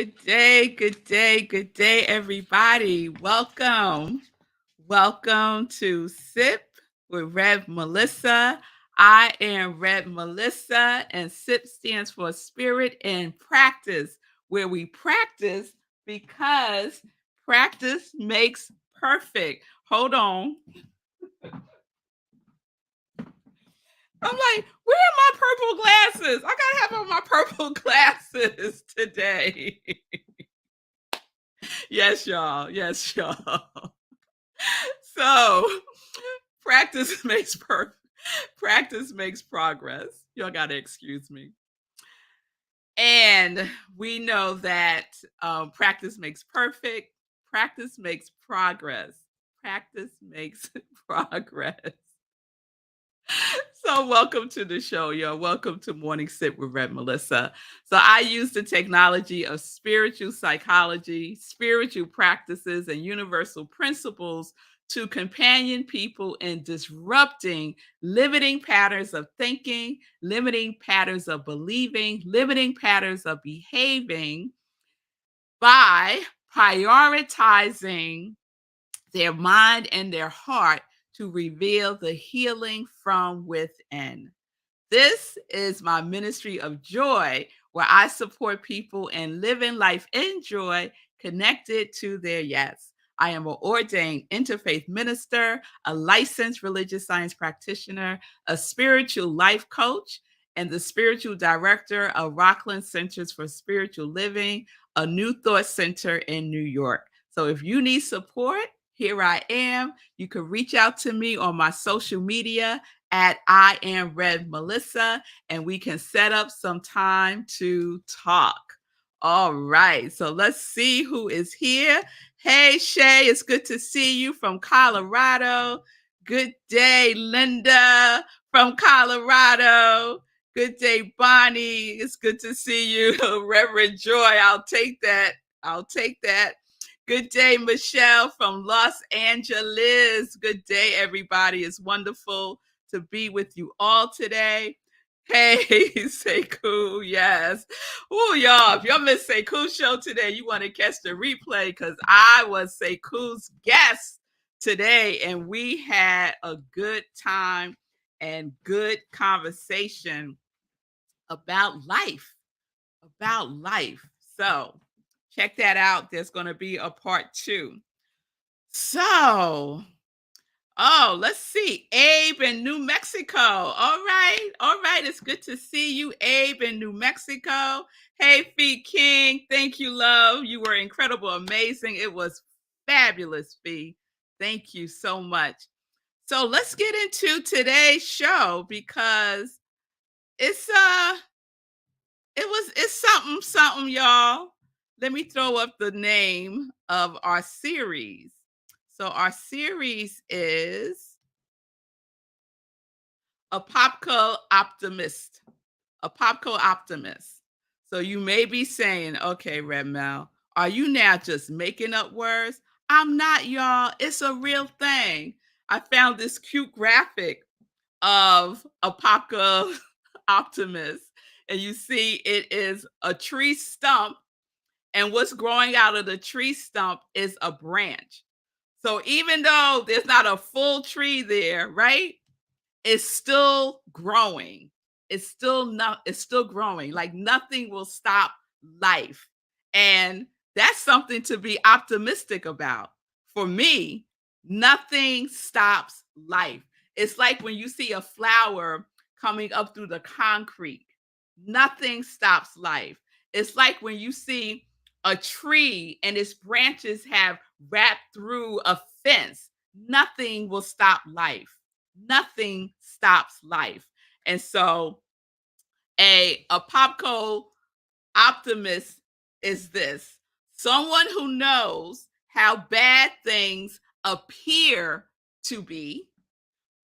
good day, good day, everybody. Welcome to Sip with Rev Melissa. I am Rev Melissa, and SIP stands for Spirit and Practice, where we practice because practice makes perfect. Hold on. I'm like, where are my purple glasses? I gotta have on my purple glasses today. Yes, y'all. Yes, y'all. So, practice makes perfect. Practice makes progress. Y'all gotta excuse me. And we know that practice makes perfect. Practice makes progress. Practice makes progress. So, welcome to the show, y'all. Welcome to Morning Sip with Red Melissa. So, I use the technology of spiritual psychology, spiritual practices, and universal principles to companion people in disrupting limiting patterns of thinking, limiting patterns of believing, limiting patterns of behaving by prioritizing their mind and their heart to reveal the healing from within. This is my ministry of joy, where I support people in living life in joy, connected to their yes. I am an ordained interfaith minister, a licensed religious science practitioner, a spiritual life coach, and the spiritual director of Rockland Centers for Spiritual Living, a New Thought Center in New York. So if you need support, here I am. You can reach out to me on my social media at I am Red Melissa, and we can set up some time to talk. All right, so let's see who is here. Hey, Shay, it's good to see you from Colorado. Good day, Linda from Colorado. Good day, Bonnie. It's good to see you. Reverend Joy, I'll take that. I'll take that. Good day, Michelle from Los Angeles. Good day, everybody. It's wonderful to be with you all today. Hey, Sekou, yes. Oh, y'all, if y'all missed Sekou's show today, you want to catch the replay because I was Sekou's guest today, and we had a good time and good conversation about life. About life. So, check that out. There's going to be a part 2. So, let's see. Abe in New Mexico. All right. All right. It's good to see you, Abe in New Mexico. Hey, Fee King. Thank you, love. You were incredible, amazing. It was fabulous, Fee. Thank you so much. So let's get into today's show because it's something, y'all. Let me throw up the name of our series. So our series is Apocaloptimist. Apocaloptimist. So you may be saying, okay, Red Mel, are you now just making up words? I'm not, y'all. It's a real thing. I found this cute graphic of Apocaloptimist, and you see it is a tree stump, and what's growing out of the tree stump is a branch. So even though there's not a full tree there, right? It's still growing. It's still growing. Like nothing will stop life. And that's something to be optimistic about. For me, nothing stops life. It's like when you see a flower coming up through the concrete. Nothing stops life. It's like when you see a tree and its branches have wrapped through a fence. Nothing will stop life. Nothing stops life. And so a popco optimist is this: someone who knows how bad things appear to be,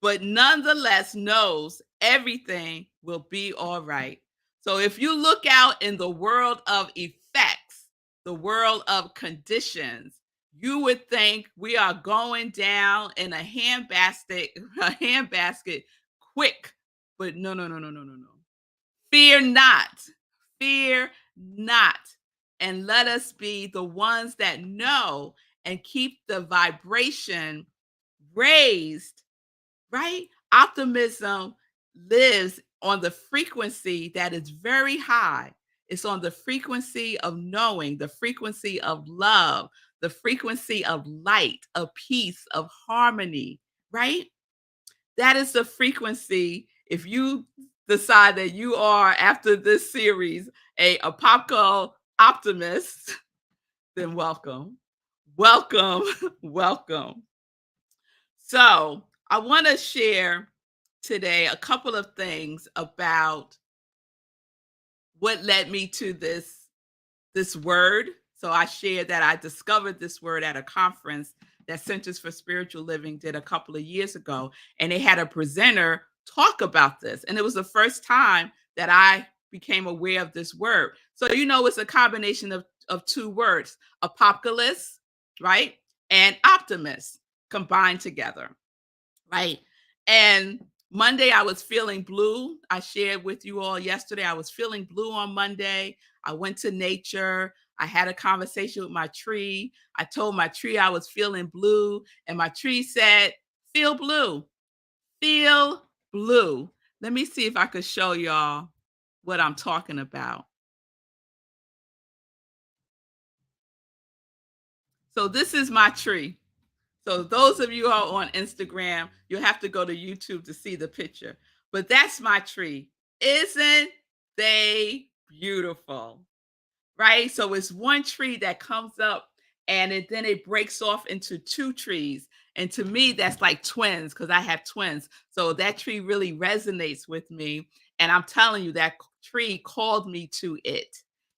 but nonetheless knows everything will be all right. So if you look out in the world of effects, the world of conditions, you would think we are going down in a handbasket quick. But no, no, no, no, no, no, no. Fear not. Fear not. and let us be the ones that know and keep the vibration raised, right? Optimism lives on the frequency that is very high. It's on the frequency of knowing, the frequency of love, the frequency of light, of peace, of harmony, right? That is the frequency. If you decide that you are, after this series, a apocalyptic optimist, then welcome. Welcome, welcome. So, I want to share today a couple of things about what led me to this word. So I shared that I discovered this word at a conference that Centers for Spiritual Living did a couple of years ago, and they had a presenter talk about this. And it was the first time that I became aware of this word. So it's a combination of two words, apocalypse, right? And optimist combined together. Right. And Monday, I was feeling blue. I shared with you all yesterday. I was feeling blue on Monday. I went to nature. I had a conversation with my tree. I told my tree I was feeling blue, and my tree said, "Feel blue, feel blue." Let me see if I could show y'all what I'm talking about. So, this is my tree. So those of you who are on Instagram, you'll have to go to YouTube to see the picture. But that's my tree. Isn't they beautiful? Right? So it's one tree that comes up and then it breaks off into two trees. And to me, that's like twins because I have twins. So that tree really resonates with me. And I'm telling you, that tree called me to it.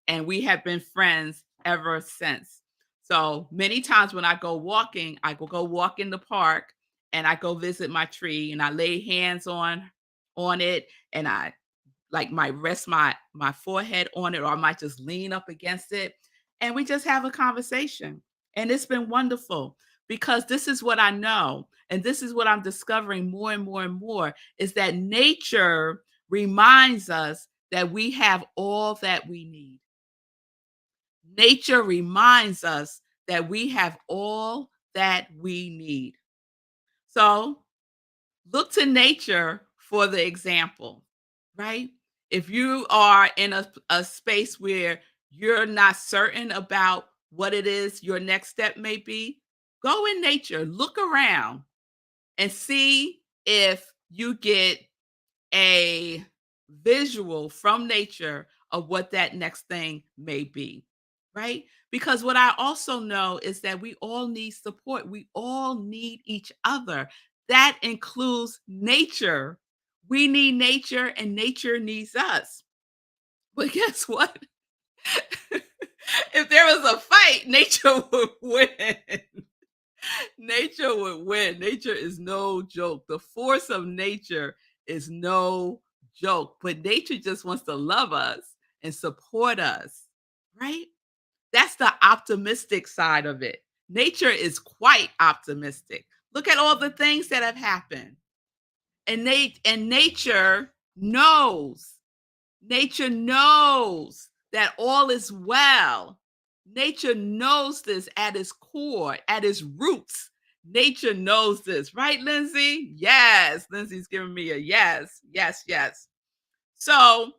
And we have been friends ever since. So many times when I go walking, I will go walk in the park and I go visit my tree and I lay hands on it and I like might rest my forehead on it, or I might just lean up against it and we just have a conversation. And it's been wonderful because this is what I know and this is what I'm discovering more and more and more is that nature reminds us that we have all that we need. Nature reminds us that we have all that we need. So look to nature for the example, right? If you are in a space where you're not certain about what it is your next step may be, go in nature, look around and see if you get a visual from nature of what that next thing may be, right? Because what I also know is that we all need support. We all need each other. That includes nature. We need nature and nature needs us. But guess what? If there was a fight, nature would win. Nature would win. Nature is no joke. The force of nature is no joke, but nature just wants to love us and support us, right? That's the optimistic side of it. Nature is quite optimistic. Look at all the things that have happened. And nature knows. Nature knows that all is well. Nature knows this at its core, at its roots. Nature knows this, right, Lindsay? Yes, Lindsay's giving me a yes, yes, yes. So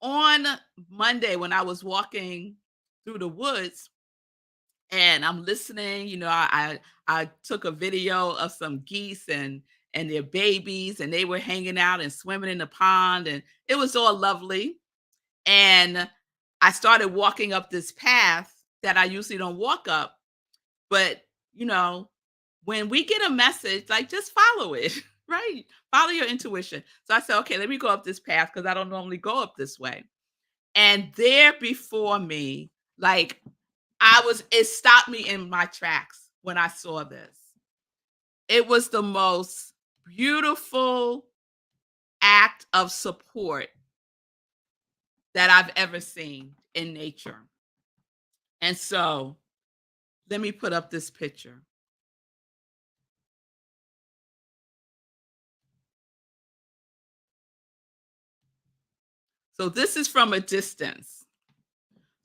on Monday, when I was walking through the woods and I'm listening, I took a video of some geese and their babies, and they were hanging out and swimming in the pond, and it was all lovely. And I started walking up this path that I usually don't walk up. But, you know, when we get a message, like just follow it, right? Follow your intuition. So I said, okay, let me go up this path because I don't normally go up this way. And there before me, like it stopped me in my tracks when I saw this. It was the most beautiful act of support that I've ever seen in nature. And so let me put up this picture. So this is from a distance.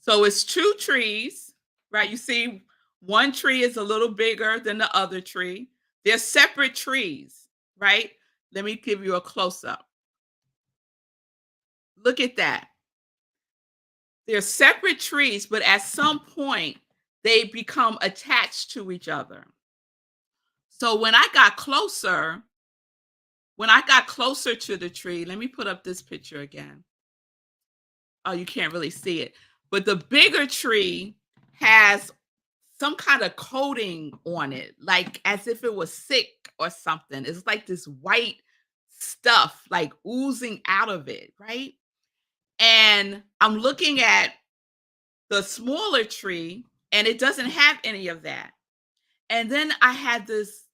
So it's two trees, right? You see, one tree is a little bigger than the other tree. They're separate trees, right? Let me give you a close up. Look at that. They're separate trees, but at some point, they become attached to each other. So when I got closer to the tree, let me put up this picture again. Oh, you can't really see it. But the bigger tree has some kind of coating on it, like as if it was sick or something. It's like this white stuff like oozing out of it, right? And I'm looking at the smaller tree and it doesn't have any of that. And then I had this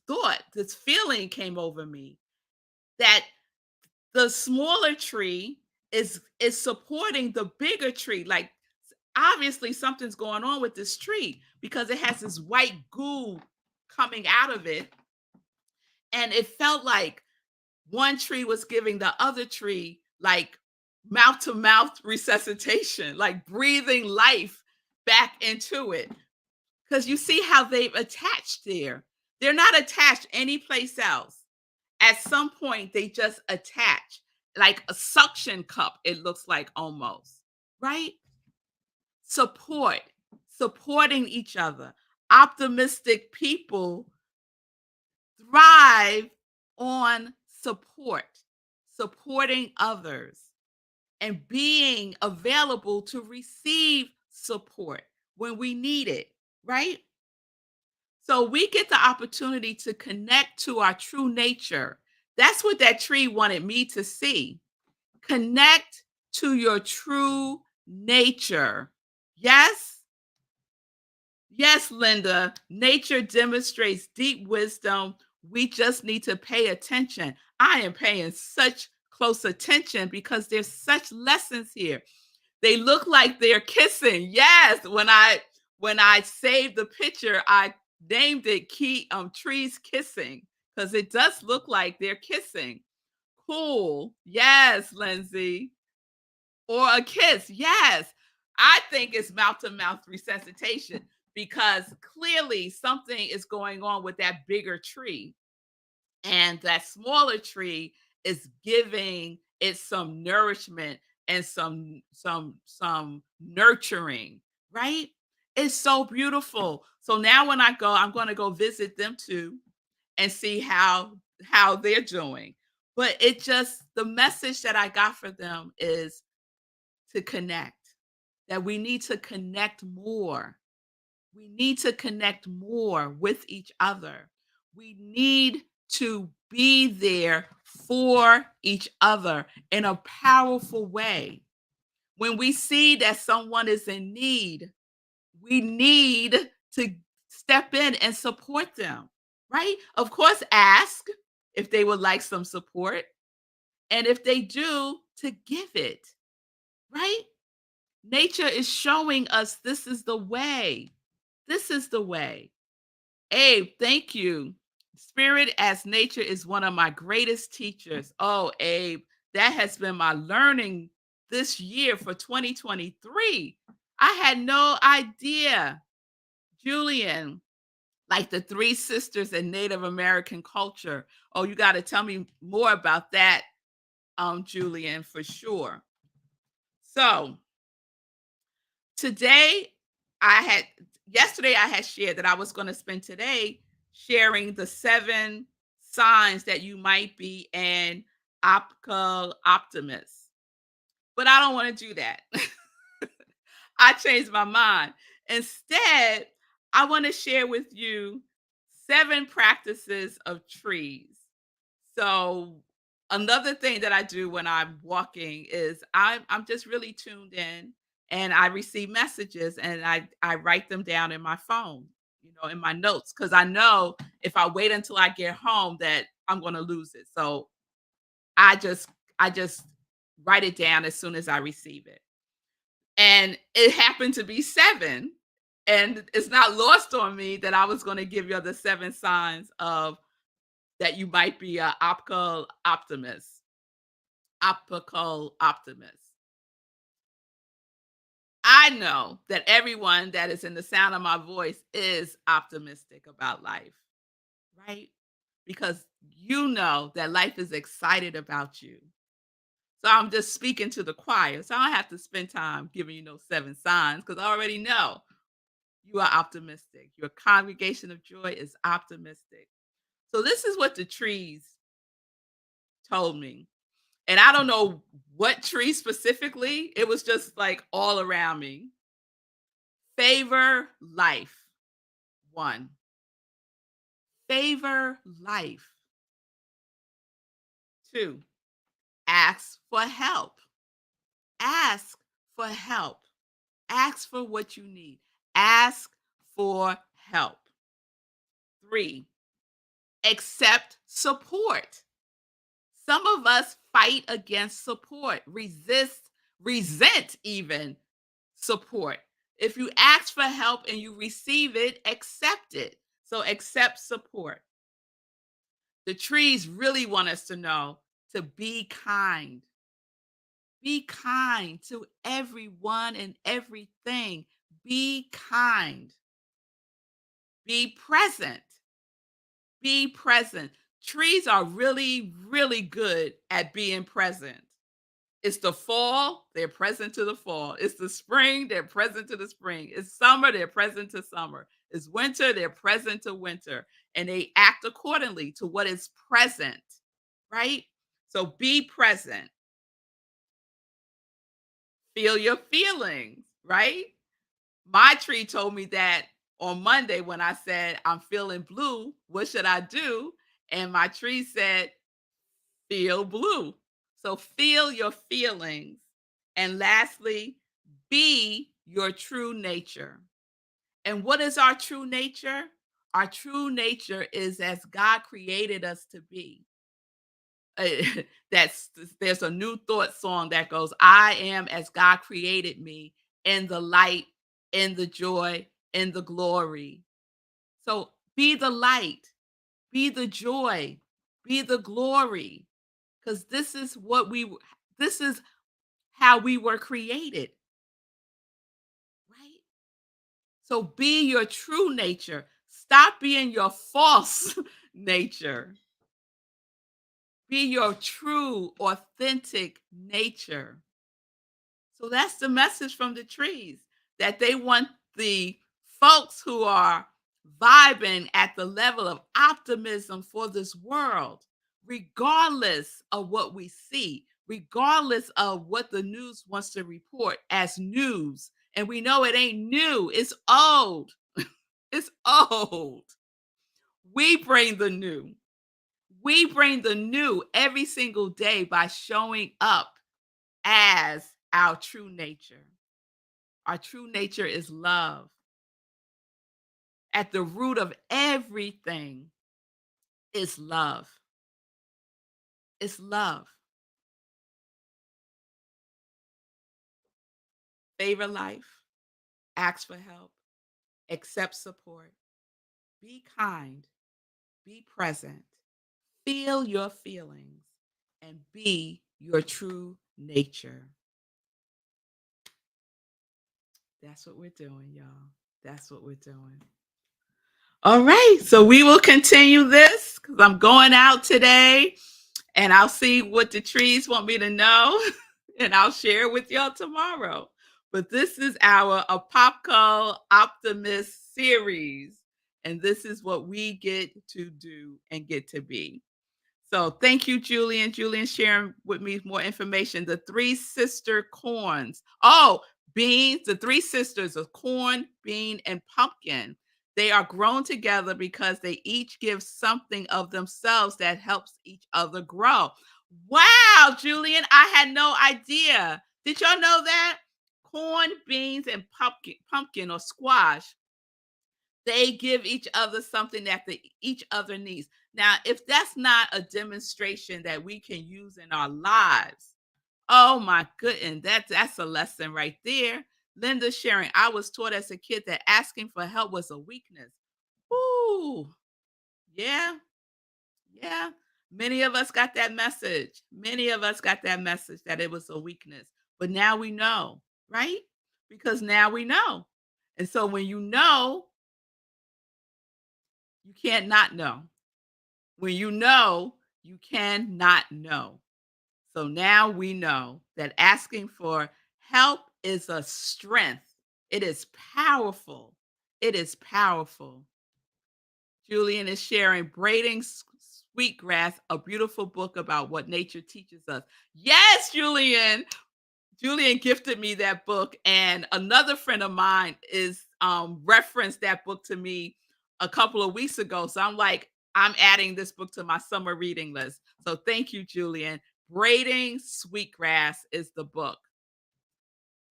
thought, this feeling came over me that the smaller tree is supporting the bigger tree. Like obviously something's going on with this tree because it has this white goo coming out of it. And it felt like one tree was giving the other tree like mouth to mouth resuscitation, like breathing life back into it. Because you see how they've attached there. They're not attached anyplace else. At some point, they just attach like a suction cup, it looks like almost, right? Support, supporting each other. Optimistic people thrive on support, supporting others, and being available to receive support when we need it, right? So we get the opportunity to connect to our true nature. That's what that tree wanted me to see. Connect to your true nature. Yes? Yes, Linda. Nature demonstrates deep wisdom. We just need to pay attention. I am paying such close attention because there's such lessons here. They look like they're kissing. Yes, when I saved the picture, I named it key trees kissing because it does look like they're kissing. Cool. Yes, Lindsay. Or a kiss. Yes. I think it's mouth to mouth resuscitation because clearly something is going on with that bigger tree. And that smaller tree is giving it some nourishment and some nurturing, right? It's so beautiful. So now when I go, I'm going to go visit them too and see how they're doing. But it just the message that I got for them is to connect. That we need to connect more. We need to connect more with each other. We need to be there for each other in a powerful way. When we see that someone is in need, we need to step in and support them, right? Of course, ask if they would like some support. And if they do, to give it, right? Nature is showing us this is the way. This is the way. Abe, thank you. Spirit as nature is one of my greatest teachers. Oh, Abe, that has been my learning this year for 2023. I had no idea. Julian, like the three sisters in Native American culture. Oh, you got to tell me more about that, Julian, for sure. So, today I had yesterday I had shared that I was going to spend today sharing the 7 signs that you might be an optical optimist. But I don't want to do that. I changed my mind. Instead, I want to share with you 7 practices of trees. So another thing that I do when I'm walking is I'm just really tuned in and I receive messages and I write them down in my phone, in my notes because I know if I wait until I get home that I'm going to lose it. So I just write it down as soon as I receive it. And it happened to be 7. And it's not lost on me that I was going to give you the 7 signs of that you might be a optical optimist. Optical optimist. I know that everyone that is in the sound of my voice is optimistic about life, right? Because you know that life is excited about you. So I'm just speaking to the choir. So I don't have to spend time giving you no seven signs because I already know you are optimistic. Your congregation of joy is optimistic. So this is what the trees told me. And I don't know what tree specifically. It was just like all around me. Favor life. One. Favor life. Two. Ask for help. Ask for help. Ask for what you need. Ask for help. Three. Accept support. Some of us fight against support, resent even support. If you ask for help and you receive it, accept it. So accept support. The trees really want us to know to be kind. Be kind to everyone and everything. Be kind. Be present. Be present. Trees are really, really good at being present. It's the fall, they're present to the fall. It's the spring, they're present to the spring. It's summer, they're present to summer. It's winter, they're present to winter. And they act accordingly to what is present, right? So be present. Feel your feelings, right? My tree told me that on Monday when I said, I'm feeling blue. What should I do? And my tree said, feel blue. So feel your feelings. And lastly, be your true nature. And what is our true nature? Our true nature is as God created us to be. Uh, that's there's a new thought song that goes, I am as God created me in the light, in the joy, in the glory. So be the light, be the joy, be the glory, because this is how we were created, right? So be your true nature. Stop being your false nature. Be your true, authentic nature. So that's the message from the trees, that they want the folks who are vibing at the level of optimism for this world, regardless of what we see, regardless of what the news wants to report as news. And we know it ain't new, it's old. It's old. We bring the new. We bring the new every single day by showing up as our true nature. Our true nature is love. At the root of everything is love. It's love. Favor life, ask for help, accept support, be kind, be present, feel your feelings, and be your true nature. That's what we're doing, y'all. That's what we're doing. All right. So we will continue this because I'm going out today and I'll see what the trees want me to know and I'll share with y'all tomorrow. But this is our Apocaloptimist Optimist series. And this is what we get to do and get to be. So thank you, Julian. Julian sharing with me more information. The three sister corns. Oh, beans, the three sisters of corn, bean, and pumpkin. They are grown together because they each give something of themselves that helps each other grow. Wow, Julian, I had no idea. Did y'all know that? Corn, beans, and pumpkin or squash, they give each other something that each other needs. Now, if that's not a demonstration that we can use in our lives, oh my goodness, that's a lesson right there. Linda sharing, I was taught as a kid that asking for help was a weakness. Ooh, yeah, yeah. Many of us got that message. Many of us got that message that it was a weakness. But now we know, right? because now we know. And so when you know, you can't not know. When you know, you cannot know. So now we know that asking for help is a strength. It is powerful. It is powerful. Julian is sharing Braiding Sweetgrass, a beautiful book about what nature teaches us. Yes, Julian. Julian gifted me that book, and another friend of mine is referenced that book to me a couple of weeks ago. So I'm like, I'm adding this book to my summer reading list. So thank you, Julian. Braiding Sweetgrass is the book.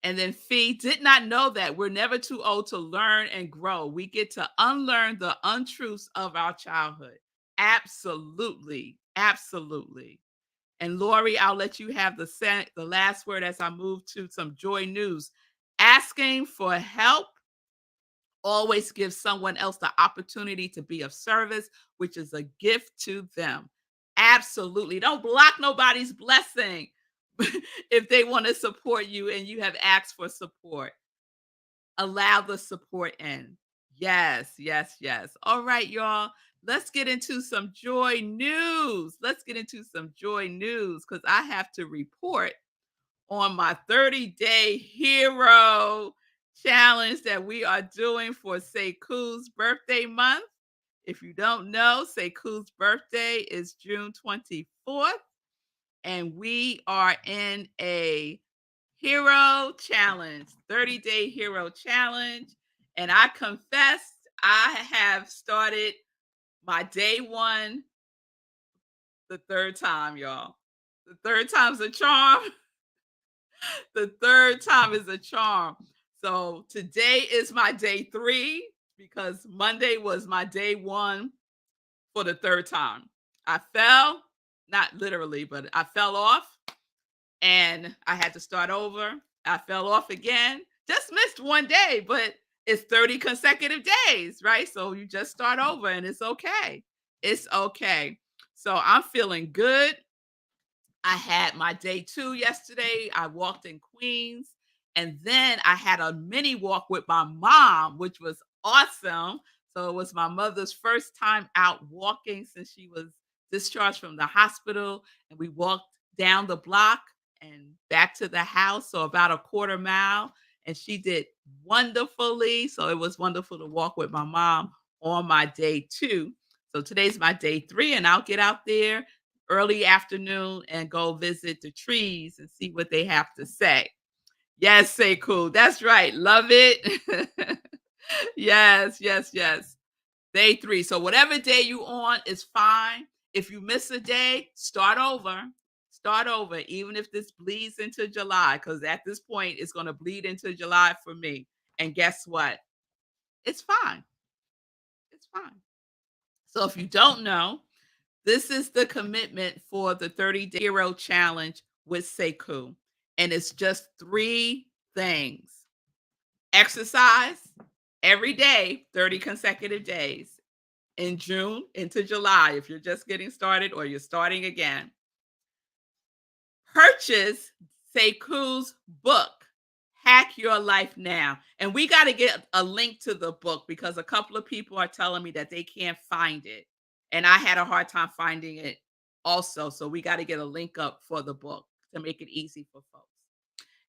And then Fee did not know that we're never too old to learn and grow. We get to unlearn the untruths of our childhood. Absolutely. Absolutely. And Lori, I'll let you have the last word as I move to some joy news. Asking for help always gives someone else the opportunity to be of service, which is a gift to them. Absolutely. Don't block nobody's blessing if they want to support you and you have asked for support. Allow the support in. Yes, yes, yes. All right, y'all. Let's get into some joy news. Let's get into some joy news because I have to report on my 30-day hero challenge that we are doing for Sekou's birthday month. If you don't know, Sekou's birthday is June 24th, and we are in a hero challenge, 30-day hero challenge. And I confess, I have started my day one the third time, y'all. The third time's a charm. The third time is a charm. So today is my day three because Monday was my day one for the third time. I fell, not literally, but I fell off and I had to start over. I fell off again. Just missed one day, but it's 30 consecutive days, right? So you just start over and it's okay. It's okay. So I'm feeling good. I had my day two yesterday. I walked in Queens. And then I had a mini walk with my mom, which was awesome. So it was my mother's first time out walking since she was discharged from the hospital. And we walked down the block and back to the house. So about a quarter mile. And she did wonderfully. So it was wonderful to walk with my mom on my day two. So today's my day three, and I'll get out there early afternoon and go visit the trees and see what they have to say. Yes, say cool. That's right. Love it. Yes, yes, yes. Day three. So whatever day you on is fine. If you miss a day, start over. Start over, even if this bleeds into July, because at this point it's going to bleed into July for me. And guess what? It's fine. It's fine. So if you don't know, this is the commitment for the 30-day hero challenge with Sekou. And it's just three things: exercise every day, 30 consecutive days in June into July, if you're just getting started or you're starting again. Purchase Sekou's book, Hack Your Life Now. And we got to get a link to the book because a couple of people are telling me that they can't find it. And I had a hard time finding it also. So we got to get a link up for the book to make it easy for folks.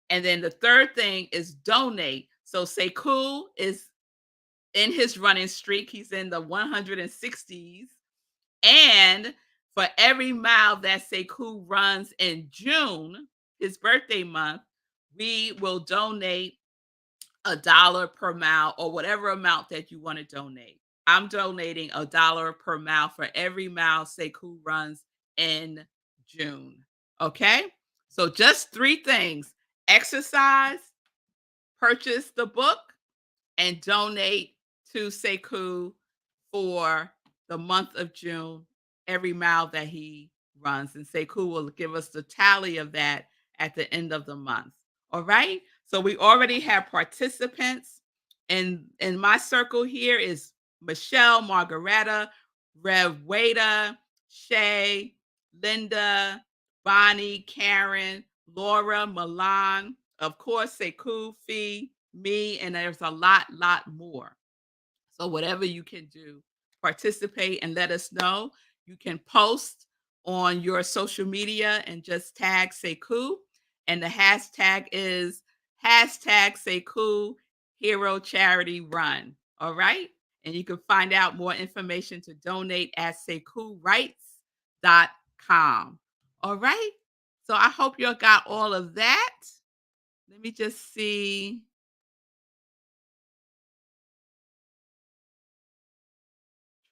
And then the third thing is donate. So Sekou is in his running streak. He's in the 160s. And for every mile that Sekou runs in June, his birthday month, we will donate $1 per mile or whatever amount that you want to donate. I'm donating $1 per mile for every mile Sekou runs in June. Okay? So just three things: exercise, purchase the book, and donate to Sekou for the month of June, every mile that he runs. And Sekou will give us the tally of that at the end of the month. All right. So we already have participants. And in my circle here is Michelle, Margaretta, Rev Wada, Shay, Linda, Bonnie, Karen, Laura, Milan, of course, Sekou, Fee, me, and there's a lot more. So whatever you can do, participate and let us know. You can post on your social media and just tag Sekou. And the hashtag is hashtag Sekou Hero Charity Run. All right. And you can find out more information to donate at SekouWrites.com. All right. So I hope you got all of that. Let me just see.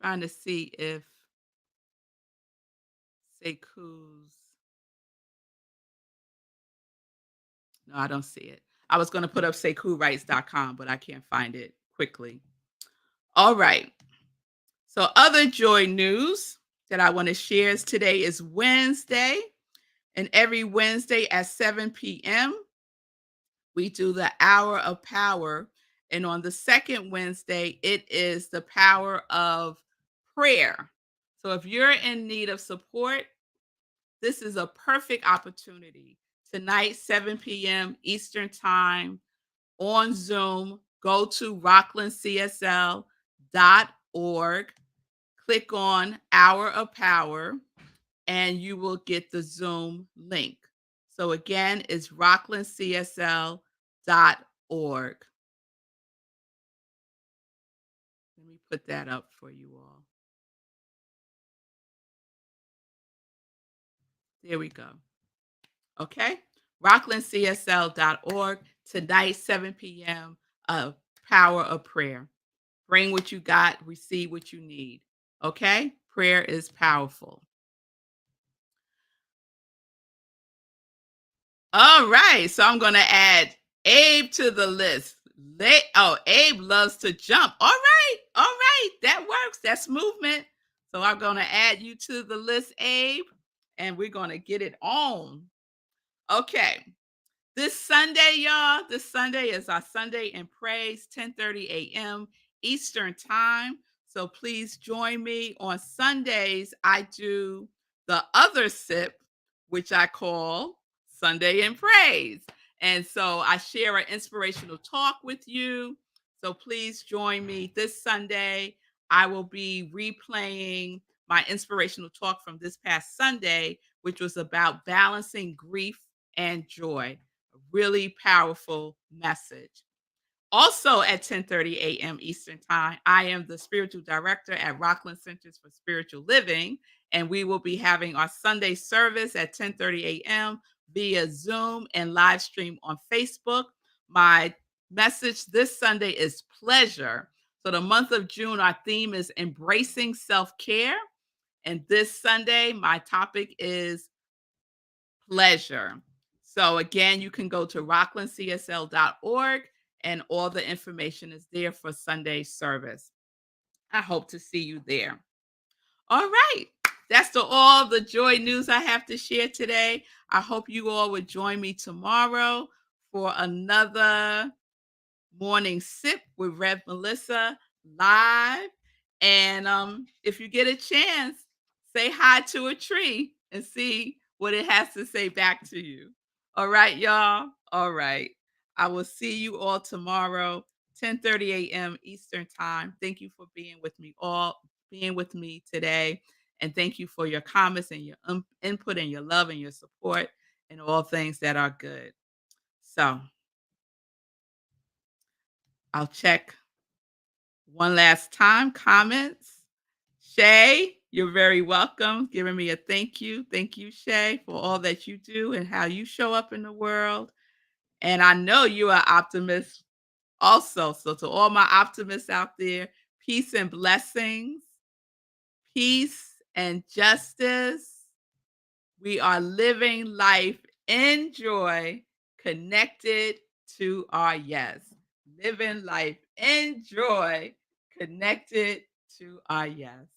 Trying to see if Sekou's. No, I don't see it. I was going to put up SekouWrites.com, but I can't find it quickly. All right. So, other joy news that I want to share is today is Wednesday, and every Wednesday at 7 p.m., we do the hour of power. And on the second Wednesday, it is the power of prayer. So, if you're in need of support, this is a perfect opportunity. Tonight, 7 p.m. Eastern Time on Zoom, go to rocklandcsl.org, click on Hour of Power, and you will get the Zoom link. So again, it's rocklandcsl.org. Let me put that up for you all. There we go. Okay. rocklandcsl.org. Tonight, 7 p.m. Power of Prayer. Bring what you got, receive what you need. Okay? Prayer is powerful. All right. So I'm going to add Abe to the list. Abe loves to jump. All right. All right. That works. That's movement. So I'm going to add you to the list, Abe, and we're going to get it on. Okay. This Sunday, y'all, this Sunday is our Sunday in Praise, 10:30 a.m. Eastern Time. So please join me on Sundays. I do the other sip, which I call Sunday in Praise. And so I share an inspirational talk with you. So please join me this Sunday. I will be replaying my inspirational talk from this past Sunday, which was about balancing grief and joy. Really powerful message. Also at 10:30 a.m. Eastern Time, I am the spiritual director at Rockland Centers for Spiritual Living, and we will be having our Sunday service at 10:30 a.m. via Zoom and live stream on Facebook. My message this Sunday is pleasure. So the month of June, our theme is embracing self-care, and this Sunday, my topic is pleasure. So again, you can go to rocklandcsl.org and all the information is there for Sunday service. I hope to see you there. All right. All the joy news I have to share today. I hope you all would join me tomorrow for another morning sip with Rev Melissa live. And if you get a chance, say hi to a tree and see what it has to say back to you. All right, y'all. All right. I will see you all tomorrow, 10:30 a.m. Eastern Time. Thank you for being with me today. And thank you for your comments and your input and your love and your support and all things that are good. So I'll check one last time, comments. Shay, you're very welcome. Giving me a thank you. Thank you, Shay, for all that you do and how you show up in the world. And I know you are optimist also. So to all my optimists out there, peace and blessings, peace and justice. We are living life in joy, connected to our yes. Living life in joy, connected to our yes.